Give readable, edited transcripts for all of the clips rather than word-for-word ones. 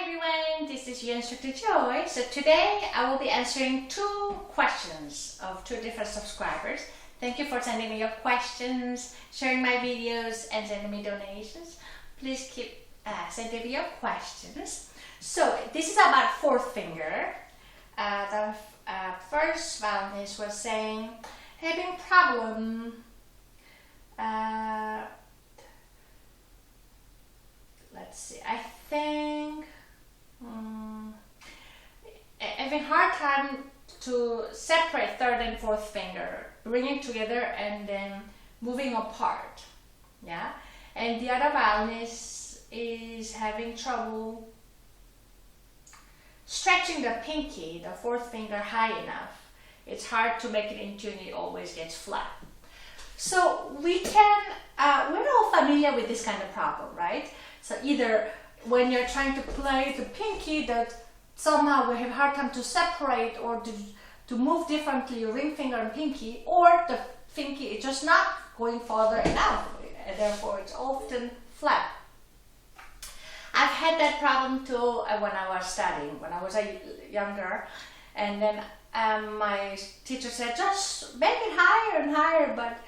everyone, this is your instructor Joy. So today I will be answering two questions of two different subscribers. Thank you for sending me your questions, sharing my videos and sending me donations. Please keep sending me your questions. So this is about fourth finger. The first violinist was saying having problem let's see, I think having hard time to separate third and fourth finger, bringing together and then moving apart. Yeah, and the other violinist is having trouble stretching the pinky, the fourth finger, high enough. It's hard to make it in tune, it always gets flat. So we can, we're all familiar with this kind of problem, right? So either when you're trying to play the pinky that somehow we have a hard time to separate or to move differently, ring finger and pinky, or the pinky is just not going farther enough, and therefore it's often flat. I've had that problem too when I was studying, when I was younger, and then my teacher said just make it higher and higher, but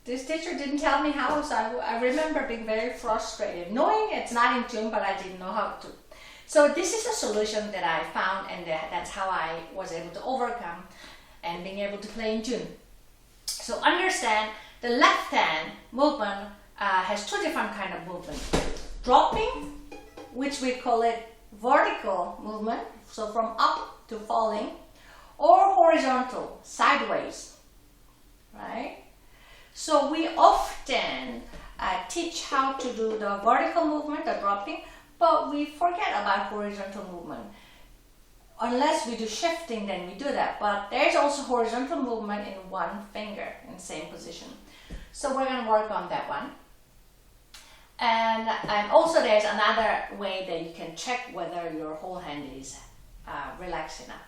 this teacher didn't tell me how, so I remember being very frustrated, knowing it's not in tune, but I didn't know how to. So this is a solution that I found, and that's how I was able to overcome and being able to play in tune. So understand the left hand movement has two different kind of movement. Dropping, which we call it vertical movement, so from up to falling, or horizontal, sideways, right? So we often teach how to do the vertical movement, the dropping, but we forget about horizontal movement. Unless we do shifting, then we do that. But there's also horizontal movement in one finger in the same position. So we're going to work on that one. And also there's another way that you can check whether your whole hand is relaxed enough.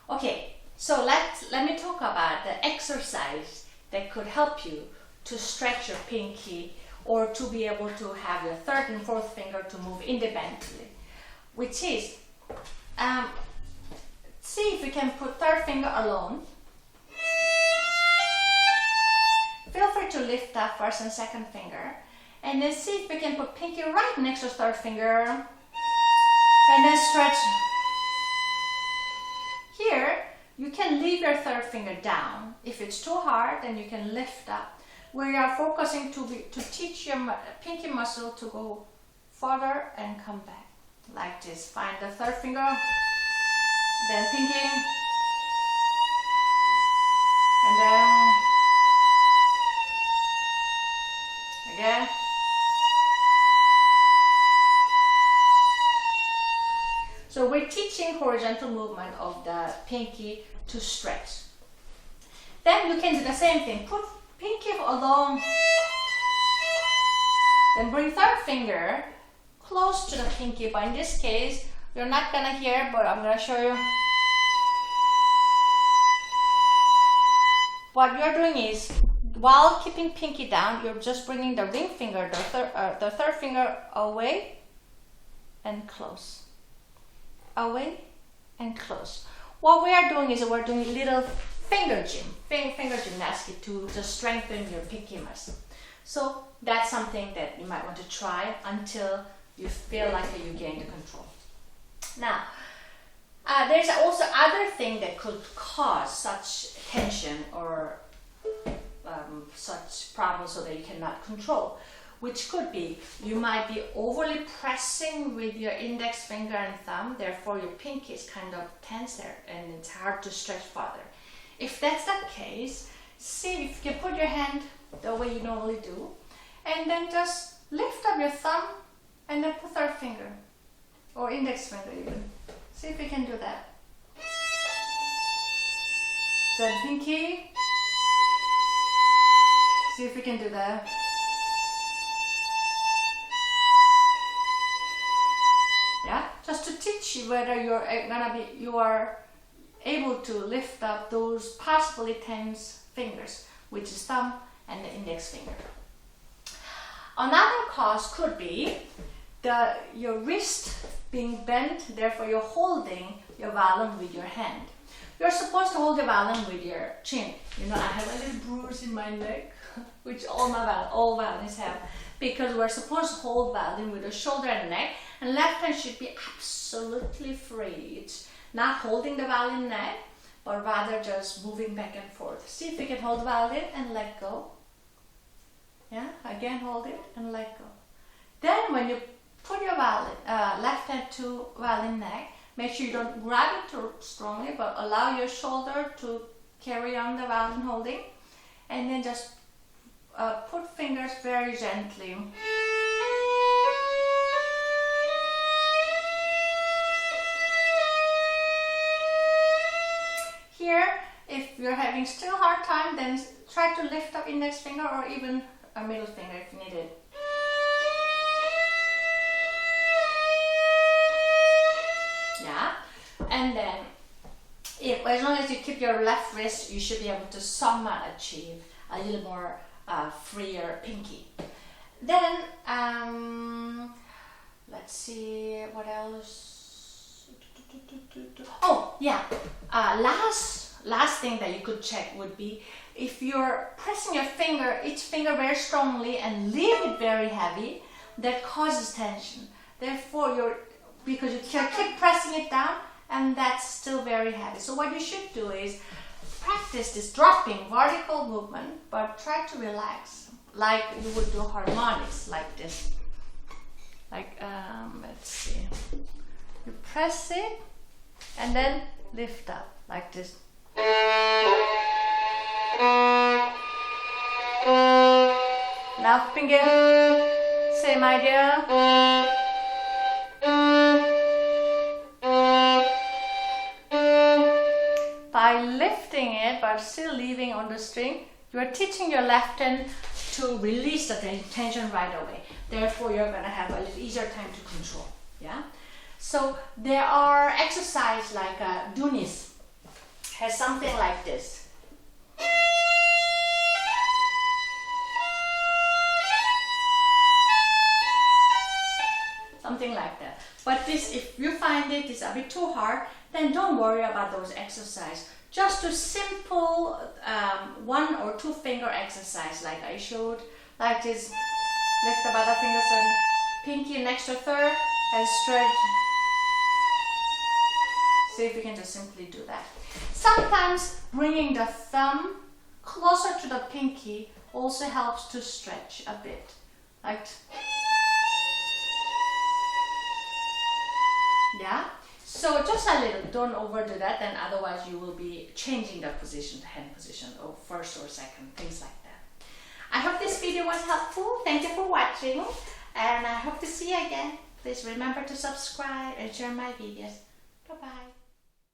Okay, so let me talk about the exercise that could help you to stretch your pinky or to be able to have your third and fourth finger to move independently, which is, see if you can put third finger alone. Feel free to lift up first and second finger, and then see if we can put pinky right next to third finger, and then stretch. Here, you can leave your third finger down. If it's too hard, then you can lift up. We are focusing to teach your pinky muscle to go further and come back. Like this. Find the third finger, then pinky, and then again. So we're teaching horizontal movement of the pinky to stretch. Then you can do the same thing. Put pinky along, then bring third finger close to the pinky, but in this case, you're not gonna hear, but I'm gonna show you. What you're doing is, while keeping pinky down, you're just bringing the ring finger, the third finger away and close. Away and close. What we are doing is we're doing little finger gymnastics to just strengthen your pinky muscle. So that's something that you might want to try until you feel like you gain the control. Now, there's also other thing that could cause such tension or such problems so that you cannot control, which could be you might be overly pressing with your index finger and thumb, therefore your pinky is kind of tense there and it's hard to stretch further. If that's the case, see if you can put your hand the way you normally do, and then just lift up your thumb and then put third finger or index finger even. See if you can do that. Then pinky. See if you can do that. Yeah, just to teach you whether you are able to lift up those possibly tense fingers, which is thumb and the index finger. Another cause could be your wrist being bent, therefore you're holding your violin with your hand. You're supposed to hold your violin with your chin. You know, I have a little bruise in my neck, which all violins have, because we're supposed to hold violin with the shoulder and neck, and left hand should be absolutely free. It's not holding the violin neck, but rather just moving back and forth. See if you can hold the violin and let go. Yeah, again hold it and let go. Then when you put your violin, left hand to violin neck, make sure you don't grab it too strongly, but allow your shoulder to carry on the violin holding, and then just put fingers very gently. Here, if you're having still a hard time, then try to lift up index finger or even a middle finger if needed. Yeah, and then as long as you keep your left wrist, you should be able to somewhat achieve a little more freer pinky. Then let's see what else. Oh yeah, last thing that you could check would be if you're pressing your finger, each finger very strongly and leave it very heavy, that causes tension. Therefore, because you keep pressing it down and that's still very heavy. So what you should do is practice this dropping vertical movement, but try to relax like you would do harmonics, like this. Like let's see. You press it and then lift up like this. Now finger, same idea. By lifting it but still leaving on the string, you are teaching your left hand to release the tension right away. Therefore, you're going to have a little easier time to control. Yeah. So there are exercises like Dunis has something like this. Something like that. But this, if you find it is a bit too hard, then don't worry about those exercises. Just do simple 1 or 2 finger exercise like I showed, like this. Lift the other fingers and pinky next to third and stretch. See if you can just simply do that. Sometimes bringing the thumb closer to the pinky also helps to stretch a bit. Like, yeah. So just a little, don't overdo that, then otherwise you will be changing the position, the hand position, or first or second, things like that. I hope this video was helpful. Thank you for watching, and I hope to see you again. Please remember to subscribe and share my videos. Bye-bye.